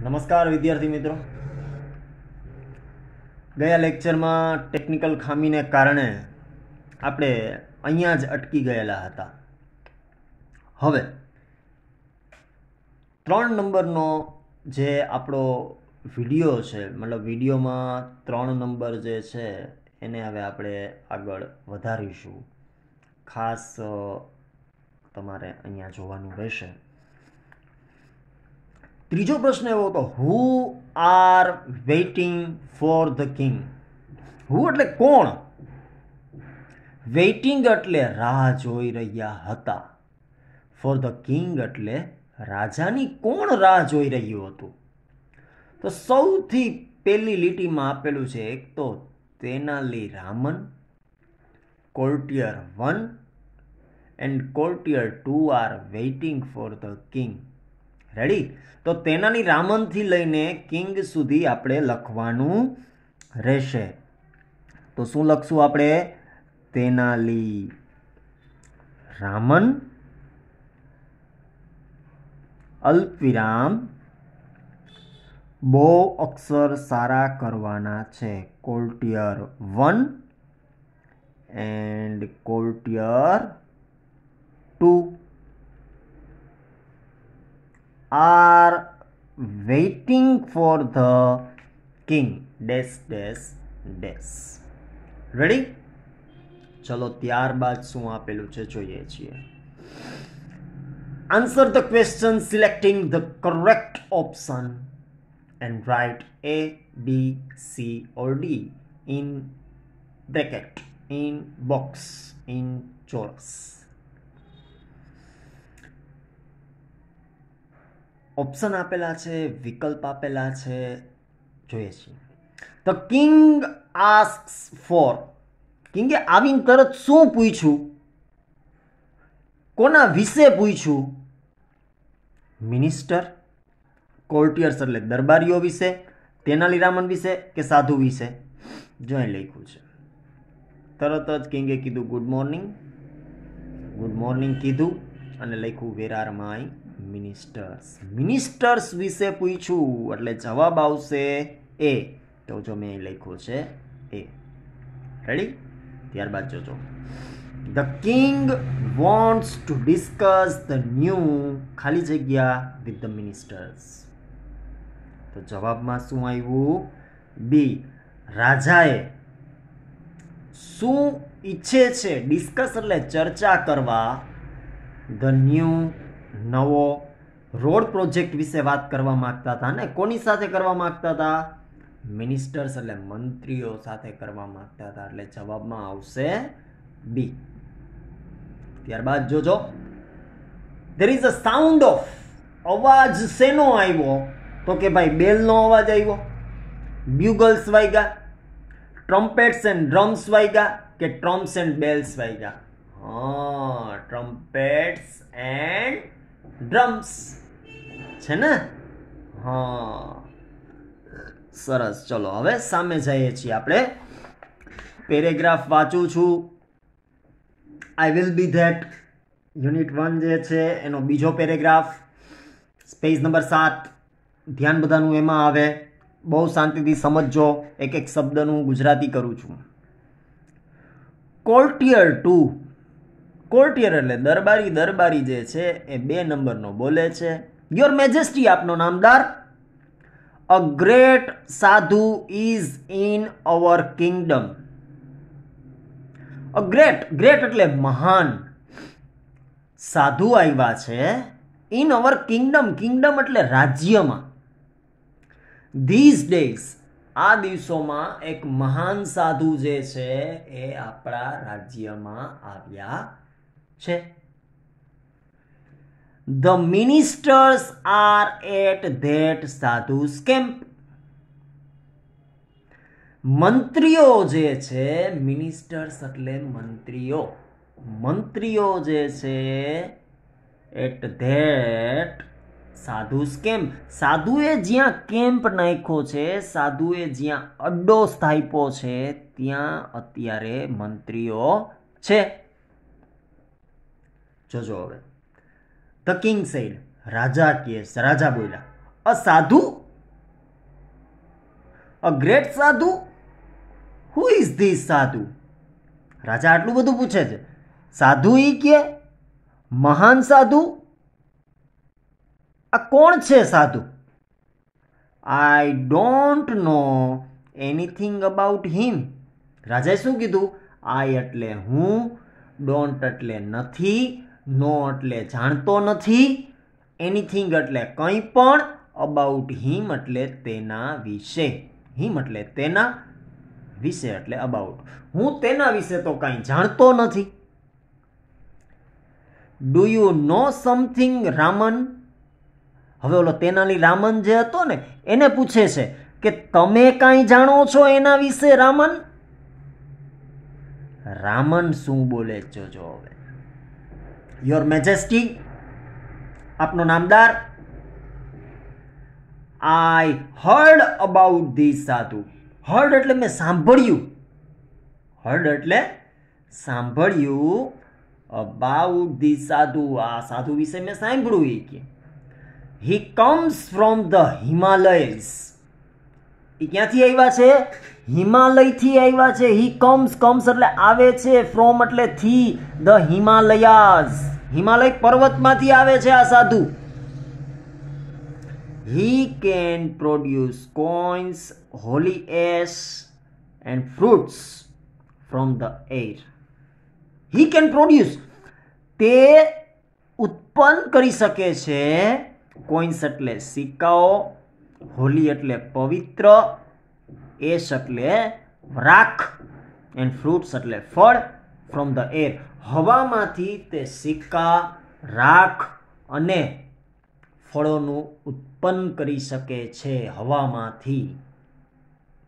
નમસ્કાર વિદ્યાર્થી મિત્રો, ગયા લેક્ચરમાં ટેકનિકલ ખામીને કારણે આપણે અહીંયા જ અટકી ગયેલા હતા. હવે 3 નંબરનો જે આપણો વિડીયો છે, મતલબ વિડીયોમાં 3 નંબર જે છે એને હવે આપણે આગળ વધારીશું. ખાસ તમારે અહીંયા જોવાનું રહેશે. ત્રીજો પ્રશ્ન એવો હતો, who are waiting for the king. Who એટલે કોણ, વેઇટિંગ એટલે રાહ જોઈ રહ્યા હતા, ફોર ધ કિંગ એટલે રાજાની કોણ રાહ જોઈ રહ્યું હતું. તો સૌથી પહેલી લીટીમાં આપેલું છે, એક તો Tenali Raman, courtier 1 and courtier 2 are waiting for the king. Ready? તો તેનાલી રામનથી લઈને કિંગ સુધી આપણે લખવાનું રહેશે. તો શું લખશું આપણે? તેનાલી રામન અલ્પવિરામ, બહુ અક્ષર સારા કરવાના છે, courtier 1 and courtier 2 are waiting for the king dash dash dash. Ready? ચલો ત્યારબાદ શું આપેલું છે જોઈએ છીએ. Answer the question selecting the correct option and write A, B, C or D in bracket, in box, in chorus. Option આપેલા છે, વિકલ્પ આપેલા છે, જોઈએ છીએ. The king asks for. કિંગે આવીને તરત શું પૂછ્યું? કોના વિશે પૂછ્યું? મિનિસ્ટર, કોર્ટિયર્સ એટલે દરબારીઓ વિશે, તેનાલી રામન વિશે કે સાધુ વિશે? જો અહીં લખ્યું છે. તરત જ કિંગે કીધું ગુડ મોર્નિંગ. ગુડ મોર્નિંગ કીધું અને લખ્યું where are my ministers. Ministers વિશે પૂછ્યું એટલે જવાબ આવશે એ. તો જો મેં લખ્યું છે એ. રેડી? ત્યારબાદ જોજો. The king wants to discuss the new ખાલી જગ્યા વિથ ધ મિનિસ્ટર્સ. તો જવાબમાં શું આવ્યું? બી. રાજાએ શું ઈચ્છે છે? ડિસ્કસ એટલે ચર્ચા કરવા. ધ ન્યૂ નવો રોડ પ્રોજેક્ટ વિશે વાત કરવા માંગતા હતા ને કોની સાથે કરવા માંગતા હતા? મિનિસ્ટર્સ એટલે મંત્રીઓ સાથે કરવા માંગતા હતા. એટલે જવાબમાં આવશે બી. ત્યારબાદ જોજો. there is a sound of. અવાજ શેનો આવ્યો? તો કે ભાઈ બેલનો અવાજ આવ્યો, બ્યુગલ્સ વાગ્યા, ટ્રમ્પેટ્સ એન્ડ ડ્રમ્સ વાગ્યા કે ટ્રમ્પ્સ એન્ડ બેલ્સ વાગ્યા? હા, ટ્રમ્પેટ્સ એન્ડ ડ્રમ્સ છે ને? હા, સરસ. ચલો હવે સામે જઈએ છીએ આપણે. પેરેગ્રાફ વાંચું છું. I will be that unit 1 જે છે એનો બીજો પેરેગ્રાફ, પેજ નંબર 7. ધ્યાન બધાનું એમાં આવે. બહુ શાંતિથી સમજજો. એક એક શબ્દનું ગુજરાતી કરું છું. કોર્ટિયર 2. કોર્ટિયર એટલે દરબારી. દરબારી જે છે એ 2 નંબરનો બોલે છે. યોર મેજેસ્ટી આપનો નામદાર. અ ગ્રેટ સાધુ is in our kingdom. A great, great એટલે મહાન સાધુ આવ્યા છે. In our kingdom. કિંગડમ એટલે રાજ્યમાં. ધીઝ ડેઝ આ દિવસોમાં એક મહાન સાધુ જે છે એ આપણા રાજ્યમાં આવ્યા છે. The ministers are at that sadhu's camp. મંત્રીઓ જે છે, મિનિસ્ટર્સ એટલે મંત્રીઓ, મંત્રીઓ જે છે at that સાધુ's camp. સાધુએ જ્યાં કેમ્પ નાખ્યો છે, સાધુએ જ્યાં અડ્ડો સ્થાપ્યો છે, ત્યાં અત્યારે મંત્રીઓ છે. જોજો હવે. The king said. રાજા કે રાજા બોલ્યા, અ સાધુ અ ગ્રેટ સાધુ. હુ ઇઝ ધીસ સાધુ? રાજા આટલું બધું પૂછે છે. સાધુ ઈ કે મહાન સાધુ? આ કોણ છે સાધુ? I don't know anything about him. રાજાએ શું કીધું? આઈ એટલે હું, ડોન્ટ એટલે નથી, નો એટલે જાણતો નથી, એનીથિંગ એટલે કંઈ પણ, અબાઉટ હિમ એટલે તેના વિશે. હિમ એટલે તેના વિશે એટલે અબાઉટ. હું તેના વિશે તો કાંઈ જાણતો નથી. Do you know something Raman? હવે ઓલો તેનાલી રામન જે હતો ને એને પૂછે છે કે તમે કાંઈ જાણો છો એના વિશે રામન? રામન શું બોલે જોજો હવે. યોર મેજેસ્ટી, આપનો નામદાર, આઈ હર્ડ અબાઉટ ધીસ સાધુ. હર્ડ એટલે મેં સાંભળ્યું. હર્ડ એટલે સાંભળ્યું. અબાઉટ ધીસ સાધુ, આ સાધુ વિશે મેં સાંભળ્યું. એ કે હી કમ્સ ફ્રોમ ધ હિમાલયસ. એ ક્યાંથી આવ્યા છે? હિમાલયથી આવ્યા છે. હી કમ્સ, કમ્સ એટલે આવે છે, ફ્રોમ એટલે થી, ધ હિમાલયાઝ, હિમાલય પર્વતમાંથી આવે છે આ સાધુ. He can produce coins, Holi ash and fruits from the air. He can produce, તે ઉત્પન્ન કરી શકે છે. કોઇન્સ એટલે સિક્કાઓ, હોલી એટલે પવિત્ર, એશ એટલે રાખ, એન્ડ ફ્રૂટ્સ એટલે ફળ, ફ્રોમ ધ એર હવામાંથી તે સિક્કા, રાખ અને ફળોનું ઉત્પન્ન કરી શકે છે હવામાંથી.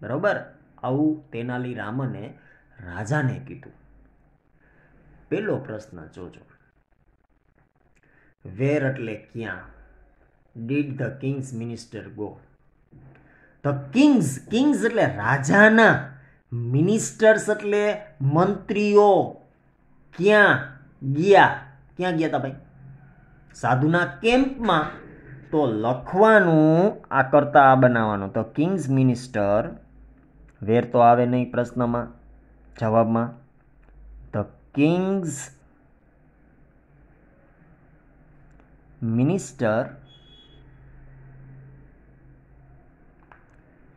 બરોબર? આવું તેનાલી રામને રાજાને કીધું. પેલો પ્રશ્ન જોજો. વેર એટલે ક્યાં? Did the king's minister go? The king's, Kings એટલે રાજાના, મિનિસ્ટર્સ એટલે મંત્રીઓ, ક્યાં ગયા? ક્યાં ગયા હતા ભાઈ? સાધુના કેમ્પમાં. તો લખવાનું આ કરતા આ બનાવવાનું. તો કિંગ્સ મિનિસ્ટર, વેર તો આવે નહીં પ્રશ્નમાં, જવાબમાં. The king's minister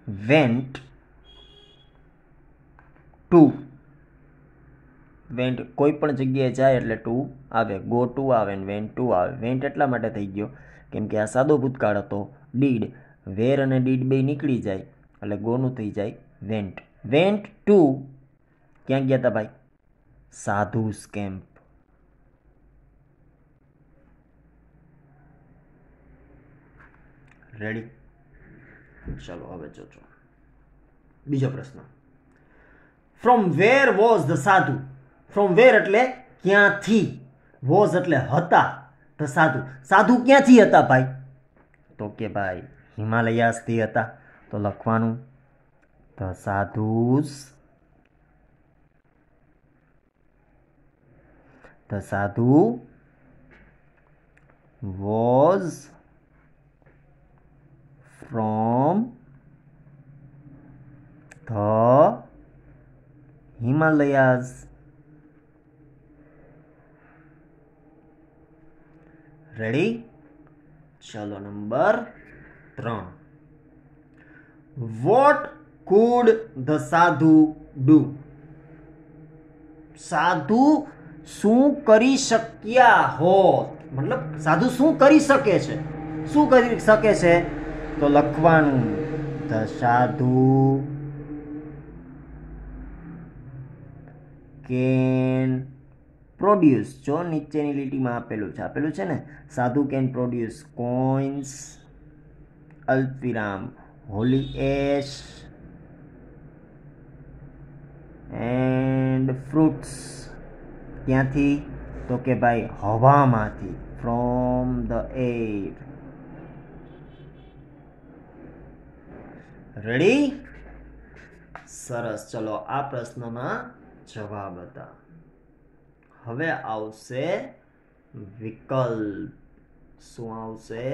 went to. Vent કોઈ પણ જગ્યાએ જાય એટલે ટુ આવે, ગો ટુ આવે ને વેન્ટ ટુ આવે. વેન્ટ એટલા માટે થઈ ગયો કેમ કે આ સાદો ભૂતકાળ હતો. ડીડ, વેર અને ડીડ બે નીકળી જાય એટલે ગોનું થઈ જાય વેન્ટ. વેન્ટ ટુ, ક્યાં ગયા હતા ભાઈ? સાધુસ કેમ્પ. રેડી? ચલો હવે જોજો બીજો પ્રશ્ન. ફ્રોમ વેર વોઝ ધ સાધુ? ફ્રોમ વેર એટલે ક્યાંથી, વોઝ એટલે હતા, ધ સાધુ, સાધુ ક્યાંથી હતા ભાઈ? તો કે ભાઈ હિમાલયાસથી હતા. તો લખવાનું ધ સાધુસ, ધ સાધુ was from the Himalayas. Ready? ચલો નંબર 3. વોટ કુડ ધ સાધુ ડુ? સાધુ શું કરી શક્યા હોત? મતલબ સાધુ શું કરી શકે છે? શું કરી શકે છે? તો લખવાનું ધ સાધુ કેન પ્રોડ્યુસ. જો નીચેની લીટીમાં આપેલું છે ને, સાધુ કેન પ્રોડ્યુસ કોઇન્સ, અલ્પવિરામ, હોલી એશ એન્ડ ફ્રૂટ્સ. ક્યાંથી? તો કે ભાઈ હવામાંથી, ફ્રોમ ધ એર. રેડી? સરસ. ચલો આ પ્રશ્નના જવાબ હતા. હવે આવશે વિકલ્પ. શું આવશે?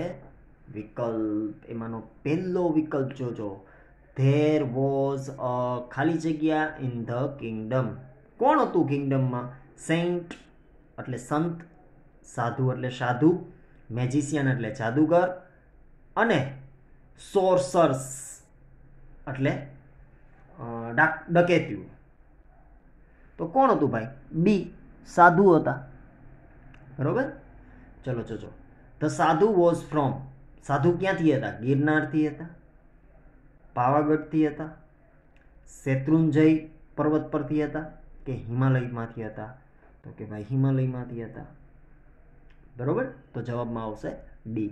વિકલ્પ. એમાંનો પહેલો વિકલ્પ જોજો, ધેર વોઝ અ ખાલી જગ્યા ઇન ધ કિંગડમ. કોણ હતું કિંગડમમાં? સેન્ટ એટલે સંત, સાધુ એટલે સાધુ, મેજિશિયન એટલે જાદુગર, અને સોર્સર્સ એટલે ડકેત્યું. તો કોણ હતું ભાઈ? બી, સાધુ હતા. બરોબર. ચલો જોજો. ધ સાધુ વોઝ ફ્રોમ. સાધુ ક્યાંથી હતા? ગિરનારથી હતા, પાવાગઢથી હતા, શેત્રુંજય પર્વત પરથી હતા, કે હિમાલયમાંથી હતા? તો કે ભાઈ હિમાલયમાંથી હતા. બરોબર. તો જવાબમાં આવશે ડી.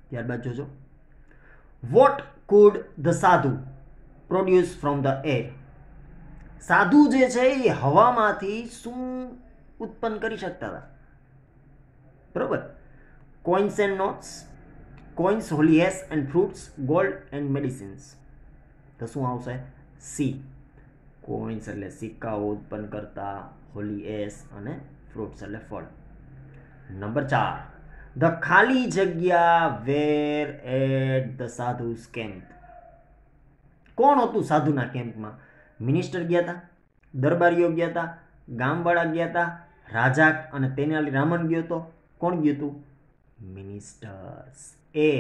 ત્યારબાદ જોજો. વોટ કુડ ધ સાધુ પ્રોડ્યુસ ફ્રોમ ધ એર. સાધુ જે છે એ હવામાંથી શું ઉત્પન્ન કરી શકતા હતા? બરોબર. Coins and notes, coins, hollies and fruits, gold and medicines. તો શું આવશે? સી. કોઇન્સ એટલે સિક્કાઓ ઉત્પન્ન કરતા, હોલીએસ અને ફ્રૂટ્સ એટલે ફળ. નંબર 4. ધ ખાલી જગ્યા where at the sadhu's camp. કોણ હતું સાધુના કેમ્પમાં? મિનિસ્ટર ગયા હતા, દરબારીઓ ગયા હતા, ગામવાળા ગયા હતા, રાજા અને તેનાલી રામન ગયો હતો. કોણ ગયું હતું? મિનિસ્ટર્સ. એ.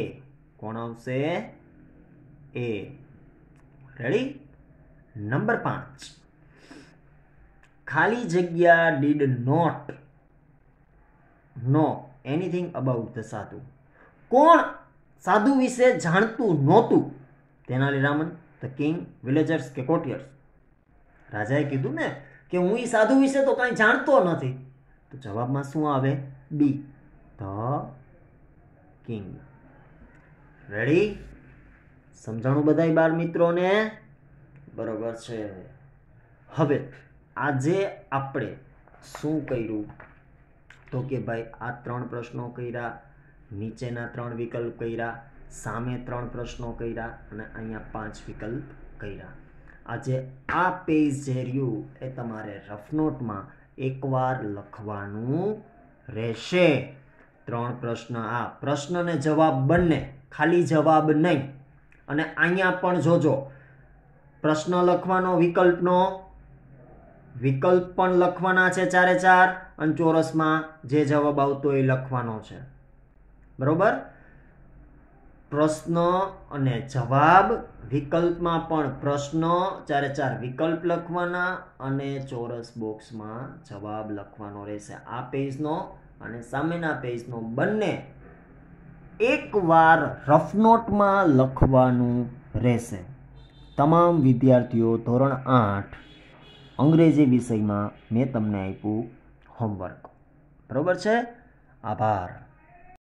કોણ આવશે? એ. રેડી? નંબર 5. ખાલી જગ્યા did not know anything about the sadhu. કોણ સાધુ વિશે જાણતું નહોતું? Tenali Raman, the king, villagers કે કોટિયર્સ? રાજાએ કીધું ને કે હું એ સાધુ વિશે તો કાંઈ જાણતો નથી. તો જવાબમાં શું આવે? D, the king. રેડી? સમજાણું બધાય બાળ મિત્રોને? બરોબર છે. હવે આજે આપણે શું કર્યું? તો કે ભાઈ આ 3 પ્રશ્નો કર્યા, નીચેના 3 વિકલ્પ કર્યા, સામે 3 પ્રશ્નો કર્યા અને અહીંયા 5 વિકલ્પ કર્યા. આજે આ પેજ જે રહ્યું એ તમારે રફ નોટમાં એકવાર લખવાનું રહેશે. 3 પ્રશ્ન, આ પ્રશ્ન ને જવાબ બંને, ખાલી જવાબ નહીં. અને અહીંયા પણ જોજો, પ્રશ્ન લખવાનો, વિકલ્પ પણ લખવાના છે 4 અને ચોરસમાં જે જવાબ આવતો એ લખવાનો છે. બરોબર? પ્રશ્ન અને જવાબ, વિકલ્પમાં પણ પ્રશ્ન, 4 વિકલ્પ લખવાના અને ચોરસ બોક્સમાં જવાબ લખવાનો રહેશે. આ પેજનો અને સામેના પેજનો બંને એકવાર રફ નોટમાં લખવાનું રહેશે. તમામ વિદ્યાર્થીઓ ધોરણ 8 અંગ્રેજી વિષયમાં મેં તમને આપ્યું હોમવર્ક. બરોબર છે? આભાર.